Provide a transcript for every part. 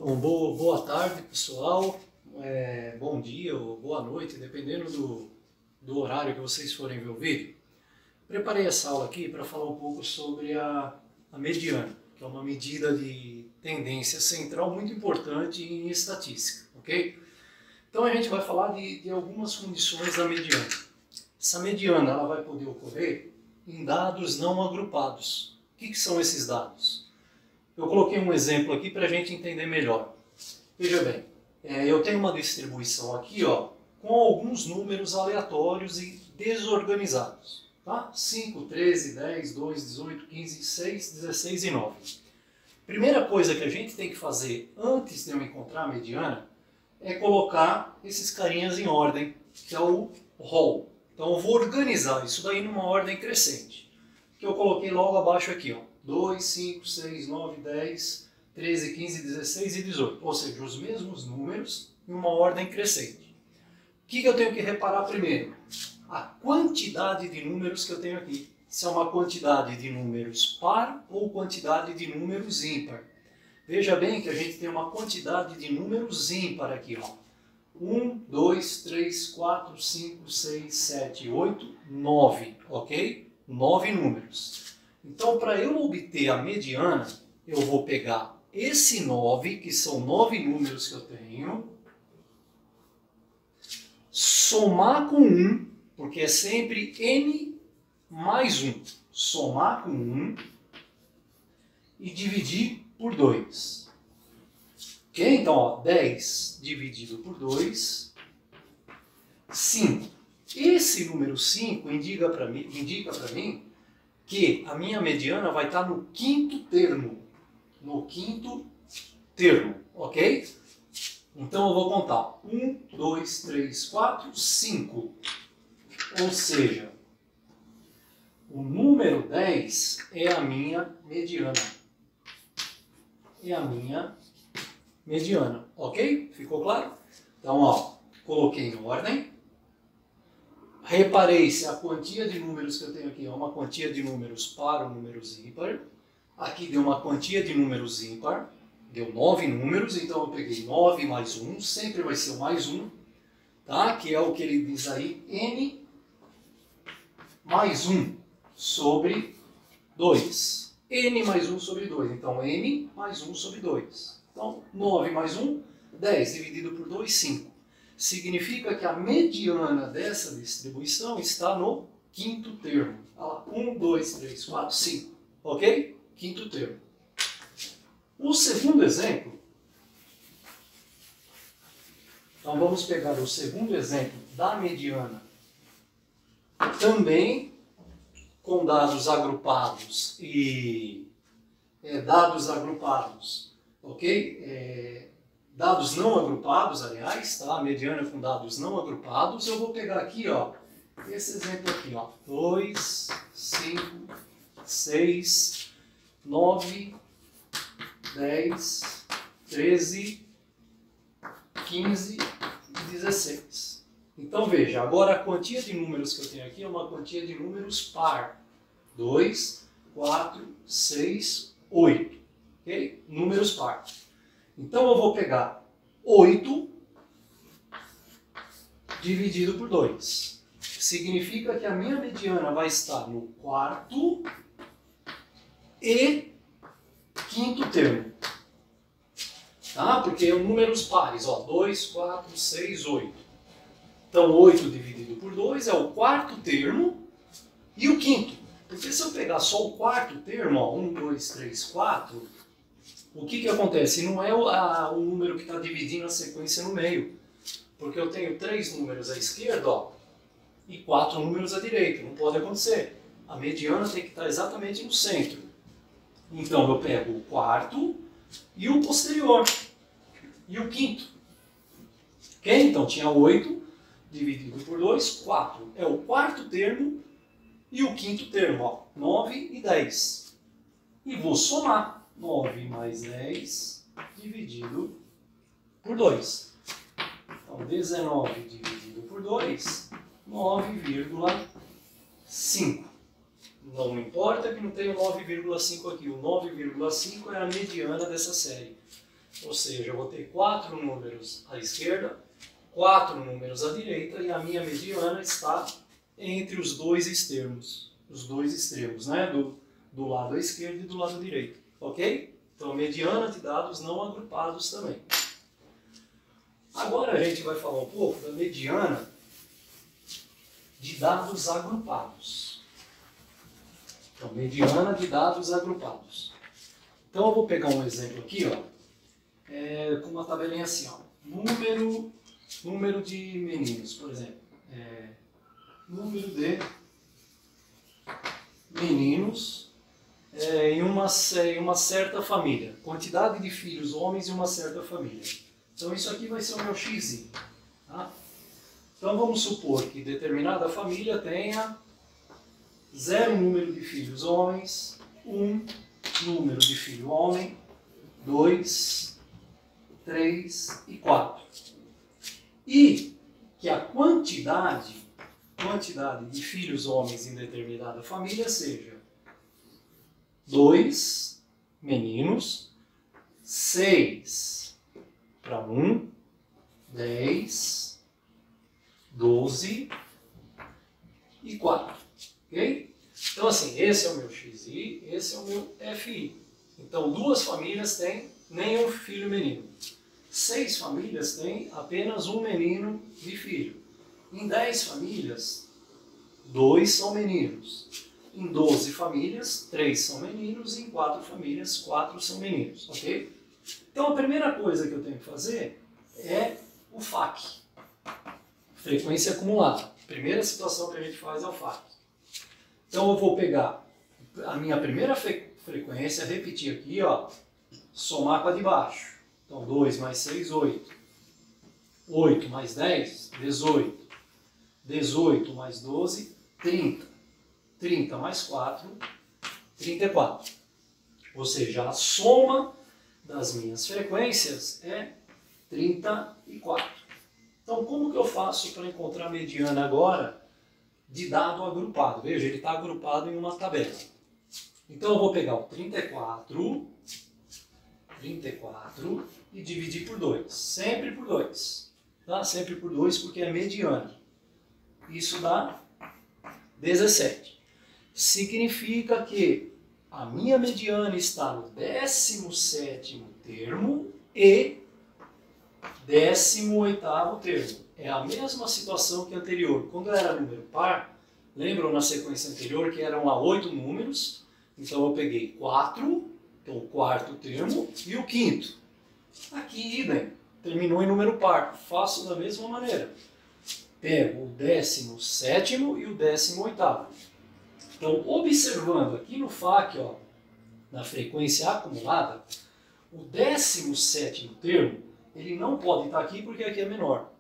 Bom, boa tarde, pessoal. Bom dia ou boa noite, dependendo do horário que vocês forem ver o vídeo. Preparei essa aula aqui para falar um pouco sobre a mediana, que é uma medida de tendência central muito importante em estatística, ok? Então a gente vai falar de algumas condições da mediana. Essa mediana ela vai poder ocorrer em dados não agrupados. O que são esses dados? Eu coloquei um exemplo aqui para a gente entender melhor. Veja bem, eu tenho uma distribuição aqui, ó, com alguns números aleatórios e desorganizados. Tá? 5, 13, 10, 2, 18, 15, 6, 16 e 9. Primeira coisa que a gente tem que fazer antes de eu encontrar a mediana é colocar esses carinhas em ordem, que é o roll. Então eu vou organizar isso daí numa ordem crescente, que eu coloquei logo abaixo aqui, ó. 2, 5, 6, 9, 10, 13, 15, 16 e 18. Ou seja, os mesmos números em uma ordem crescente. O que eu tenho que reparar primeiro? A quantidade de números que eu tenho aqui. Se é uma quantidade de números par ou quantidade de números ímpar. Veja bem que a gente tem uma quantidade de números ímpar aqui, ó. 1, 2, 3, 4, 5, 6, 7, 8, 9, ok? 9 números. Então, para eu obter a mediana, eu vou pegar esse 9, que são 9 números que eu tenho, somar com 1, porque é sempre n mais 1. Somar com 1 e dividir por 2. Ok? Então, ó, 10 dividido por 2, 5. Esse número 5 indica para mim que a minha mediana vai estar no quinto termo. No quinto termo, ok? Então eu vou contar 1, 2, 3, 4, 5. Ou seja, o número 10 é a minha mediana. É a minha mediana, ok? Ficou claro? Então, ó, coloquei em ordem. Reparei se a quantia de números que eu tenho aqui é uma quantia de números par ou números ímpar. Aqui deu uma quantia de números ímpar. Deu 9 números, então eu peguei 9 mais 1. Sempre vai ser o mais 1. Tá? Que é o que ele diz aí, n mais 1 sobre 2. n mais 1 sobre 2. Então, n mais 1 sobre 2. Então, 9 mais 1, 10 dividido por 2, 5. Significa que a mediana dessa distribuição está no quinto termo. 1, 2, 3, 4, 5. Ok? Quinto termo. O segundo exemplo. Então vamos pegar o segundo exemplo da mediana. Também com dados agrupados e dados agrupados. Ok? Dados não agrupados, aliás, tá? A mediana com dados não agrupados. Eu vou pegar aqui, ó, esse exemplo aqui, ó. 2, 5, 6, 9, 10, 13, 15 e 16. Então veja, agora a quantia de números que eu tenho aqui é uma quantia de números par. 2, 4, 6, 8. Ok? Números par. Então eu vou pegar 8 dividido por 2. Significa que a minha mediana vai estar no quarto e quinto termo. Tá? Porque é números pares. Ó, 2, 4, 6, 8. Então 8 dividido por 2 é o quarto termo e o quinto. Porque se eu pegar só o quarto termo, ó, 1, 2, 3, 4... O que acontece? Não é o número que está dividindo a sequência no meio. Porque eu tenho 3 números à esquerda, ó, e 4 números à direita. Não pode acontecer. A mediana tem que estar exatamente no centro. Então eu pego o quarto e o posterior. E o quinto. Ok? Então tinha 8 dividido por 2, 4. É o quarto termo e o quinto termo. Ó, 9 e 10. E vou somar. 9 mais 10 dividido por 2. Então, 19 dividido por 2, 9,5. Não importa que não tenha o 9,5 aqui. O 9,5 é a mediana dessa série. Ou seja, eu vou ter 4 números à esquerda, 4 números à direita e a minha mediana está entre os dois extremos. Os dois extremos, né? Do lado à esquerda e do lado direito. Ok? Então, mediana de dados não agrupados também. Agora a gente vai falar um pouco da mediana de dados agrupados. Então, mediana de dados agrupados. Então, eu vou pegar um exemplo aqui, ó, com uma tabelinha assim, ó. Número de meninos, por exemplo. Número de meninos em uma certa família. Quantidade de filhos homens em uma certa família. Então, isso aqui vai ser o meu xi. Tá? Então, vamos supor que determinada família tenha 0 número de filhos homens, 1 número de filho homem, 2, 3 e 4. E que a quantidade de filhos homens em determinada família seja 2 meninos, 6 para 1, 10, 12 e 4. Ok? Então, assim, esse é o meu xi, esse é o meu fi. Então, 2 famílias têm nenhum filho menino. 6 famílias têm apenas um menino de filho. Em 10 famílias, 2 são meninos. Em 12 famílias, 3 são meninos. E em 4 famílias, 4 são meninos. Ok? Então, a primeira coisa que eu tenho que fazer é o FAQ. Frequência acumulada. A primeira situação que a gente faz é o FAQ. Então, eu vou pegar a minha primeira frequência, repetir aqui, ó, somar com a de baixo. Então, 2 mais 6, 8. 8 mais 10, 18. 18 mais 12, 30. 30 mais 4, 34. Ou seja, a soma das minhas frequências é 34. Então, como que eu faço para encontrar a mediana agora de dado agrupado? Veja, ele está agrupado em uma tabela. Então, eu vou pegar o 34 e dividir por 2. Sempre por 2. Tá? Sempre por 2 porque é mediana. Isso dá 17. Significa que a minha mediana está no 17º termo e 18º termo. É a mesma situação que a anterior. Quando era número par, lembram na sequência anterior que eram lá 8 números? Então eu peguei 4, então o 4º termo, e o 5º. Aqui, idem, terminou em número par. Faço da mesma maneira. Pego o 17º e o 18º. Então, observando aqui no FAQ, ó, na frequência acumulada, o 17º termo, ele não pode estar aqui porque aqui é menor.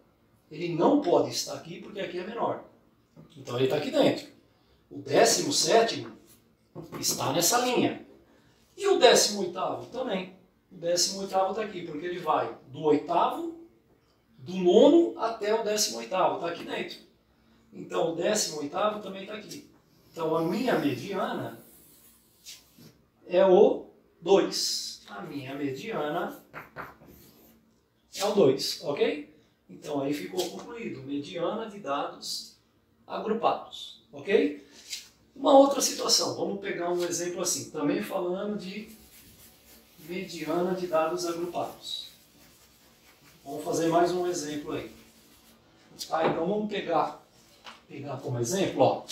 Ele não pode estar aqui porque aqui é menor. Então, ele está aqui dentro. O 17º está nessa linha. E o 18º também. O 18º está aqui, porque ele vai do 8º, do 9º até o 18º. Está aqui dentro. Então, o 18º também está aqui. Então, a minha mediana é o 2. A minha mediana é o 2, ok? Então, aí ficou concluído. Mediana de dados agrupados, ok? Uma outra situação. Vamos pegar um exemplo assim. Também falando de mediana de dados agrupados. Vamos fazer mais um exemplo aí. Tá, então, vamos pegar como exemplo, ó.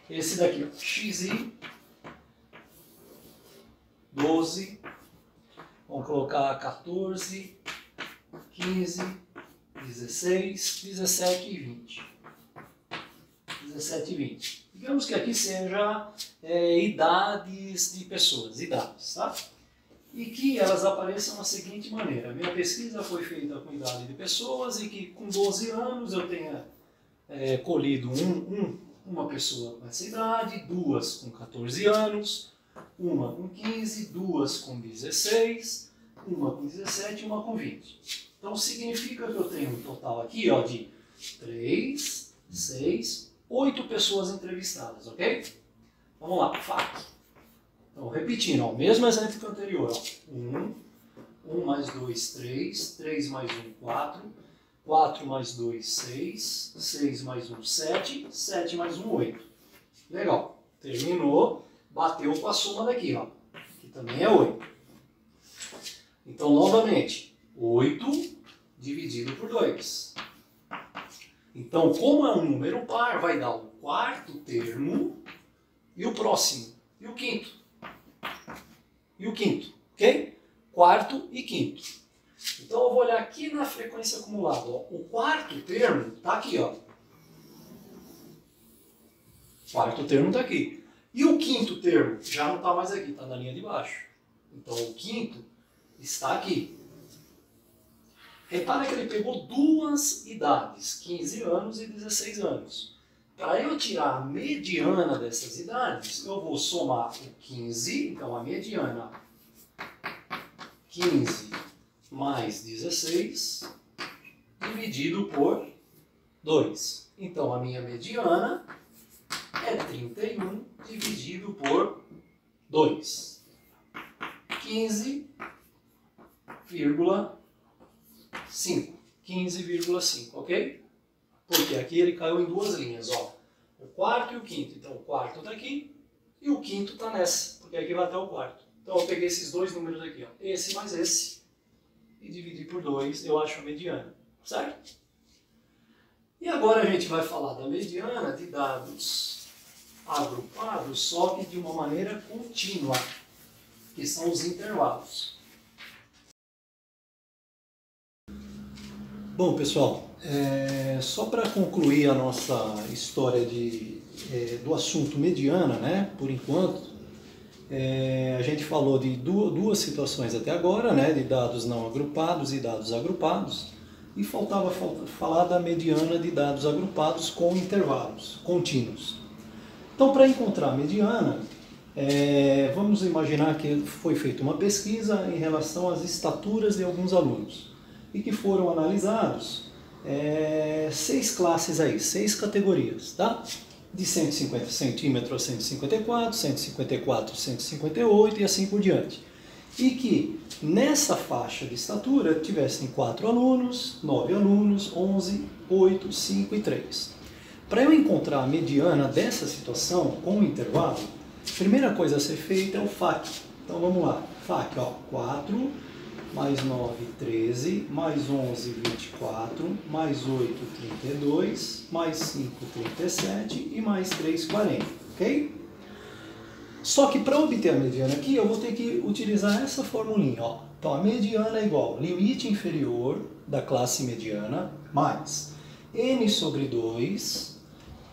Esse daqui, ó, xi, 12, vamos colocar 14, 15, 16, 17 e 20. 17 e 20. Digamos que aqui seja idades de pessoas, idades, tá? E que elas apareçam da seguinte maneira. A minha pesquisa foi feita com idade de pessoas e que com 12 anos eu tenha colhido uma pessoa com essa idade, 2 com 14 anos, uma com 15, 2 com 16, uma com 17 e uma com 20. Então significa que eu tenho um total aqui, ó, de 3, 6, 8 pessoas entrevistadas, ok? Vamos lá, FAQ. Então repetindo, ó, o mesmo exemplo que o anterior. Ó. 1, 1 mais 2, 3. 3 mais 1, 4. 4 mais 2, 6. 6 mais 1, 7. 7 mais 1, 8. Legal. Terminou. Bateu com a soma daqui, ó. Que também é 8. Então, novamente, 8 dividido por 2. Então, como é um número par, vai dar o quarto termo e o próximo. E o quinto. E o quinto, ok? Quarto e quinto. Então, eu vou olhar aqui na frequência acumulada. Ó. O quarto termo está aqui, ó. O quarto termo está aqui. E o quinto termo já não está mais aqui, está na linha de baixo. Então, o quinto está aqui. Repara que ele pegou duas idades, 15 anos e 16 anos. Para eu tirar a mediana dessas idades, eu vou somar o 15, então a mediana 15 mais 16 dividido por 2. Então a minha mediana é 31 dividido por 2. 15,5. 15,5, ok? Porque aqui ele caiu em duas linhas, ó. O quarto e o quinto. Então o quarto está aqui e o quinto está nessa, porque aqui vai até o quarto. Então eu peguei esses dois números aqui, ó. Esse mais esse, e dividi por 2, eu acho a mediana, certo? E agora a gente vai falar da mediana de dados agrupados, só que de uma maneira contínua, que são os intervalos. Bom, pessoal, só para concluir a nossa história do assunto mediana, né, por enquanto, a gente falou de duas situações até agora, né, de dados não agrupados e dados agrupados, e faltava falar da mediana de dados agrupados com intervalos contínuos. Então, para encontrar a mediana, vamos imaginar que foi feita uma pesquisa em relação às estaturas de alguns alunos e que foram analisados 6 classes aí, 6 categorias, tá? De 150 centímetros a 154, 154 a 158 e assim por diante. E que nessa faixa de estatura tivessem 4 alunos, 9 alunos, 11, 8, 5 e 3. Para eu encontrar a mediana dessa situação com o intervalo, a primeira coisa a ser feita é o FAC. Então vamos lá, FAC, ó, 4 mais 9, 13, mais 11, 24, mais 8, 32, mais 5, 37 e mais 3, 40, ok? Só que para obter a mediana aqui, eu vou ter que utilizar essa formulinha, ó. Então a mediana é igual limite inferior da classe mediana mais n sobre 2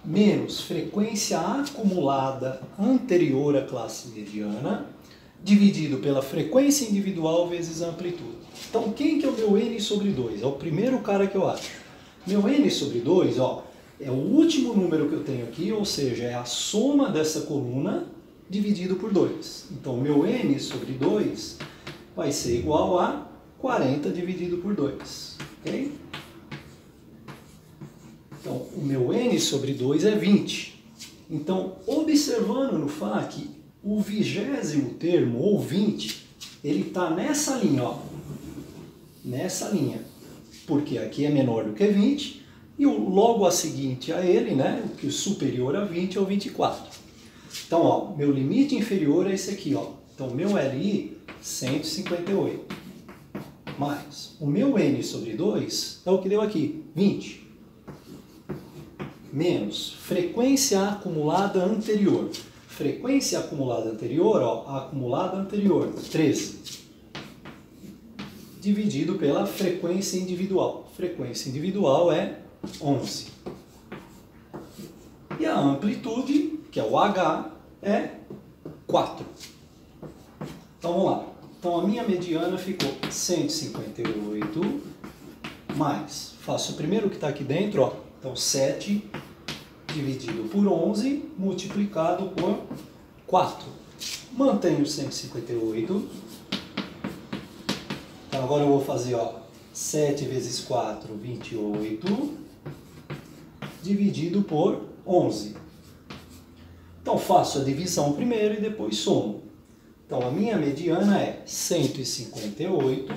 menos frequência acumulada anterior à classe mediana dividido pela frequência individual vezes a amplitude. Então, quem que é o meu n sobre 2? É o primeiro cara que eu acho. Meu n sobre 2, ó, é o último número que eu tenho aqui, ou seja, é a soma dessa coluna dividido por 2. Então, meu n sobre 2 vai ser igual a 40 dividido por 2. Ok? Então, o meu n sobre 2 é 20. Então, observando no FAC, o 20º termo, ou 20, ele está nessa linha, ó. Nessa linha. Porque aqui é menor do que 20, e o logo a seguinte a ele, né, o que é superior a 20 é o 24. Então, ó, meu limite inferior é esse aqui, ó. Então, meu LI, 158. Mais o meu N sobre 2 é o que deu aqui, 20. Menos frequência acumulada anterior. Frequência acumulada anterior, ó, a acumulada anterior, 13. Dividido pela frequência individual. Frequência individual é 11. E a amplitude, que é o H, é 4. Então vamos lá. Então a minha mediana ficou 158 mais, faço o primeiro que está aqui dentro, ó, então 7 dividido por 11 multiplicado por 4. Mantenho 158. Então agora eu vou fazer, ó, 7 vezes 4, 28, dividido por 11. Então faço a divisão primeiro e depois somo. Então, a minha mediana é 158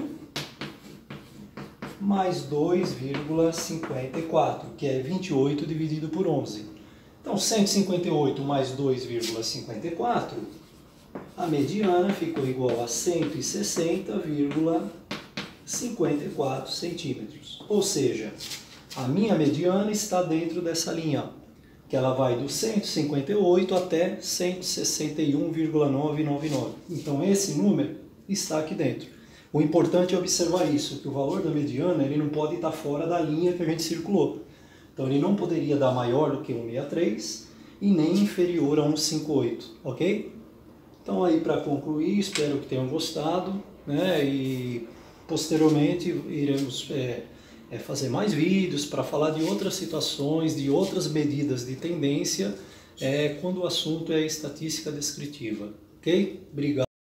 mais 2,54, que é 28 dividido por 11. Então, 158 mais 2,54, a mediana ficou igual a 160,54 centímetros. Ou seja, a minha mediana está dentro dessa linha, que ela vai do 158 até 161,999. Então, esse número está aqui dentro. O importante é observar isso, que o valor da mediana ele não pode estar fora da linha que a gente circulou. Então, ele não poderia dar maior do que 163 e nem inferior a 158, ok? Então, aí para concluir, espero que tenham gostado, né? E posteriormente iremos fazer mais vídeos para falar de outras situações, de outras medidas de tendência, quando o assunto é estatística descritiva, ok? Obrigado.